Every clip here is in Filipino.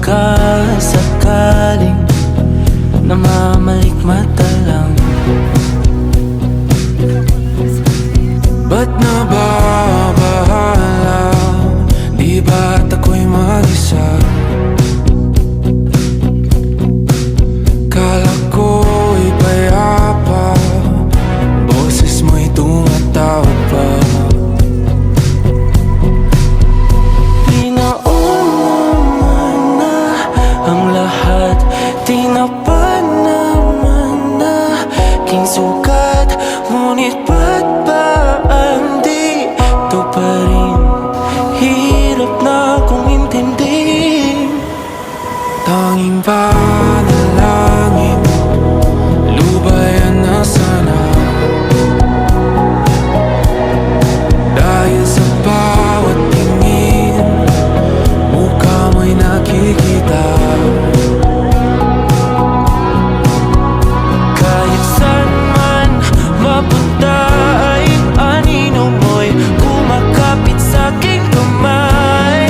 pagkasakaling namamalikmata lang. Ba't nababahala? Di ba't ako'y mag-isa? Kala ko'y payapa, boses mo'y tumatawag pa. Di naman na ang lahat, di na pa naman na king sukat. Ngunit ba't ba di to pa rin? Hirap na kong intindihin. Tanging panalangin, lubayan na sana. Dahil sa bawat tingin, mukha mo'y nakikita. Kahit saan man mapunta ay anino mo'y kumakapit sa aking kamay.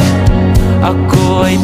Ako ay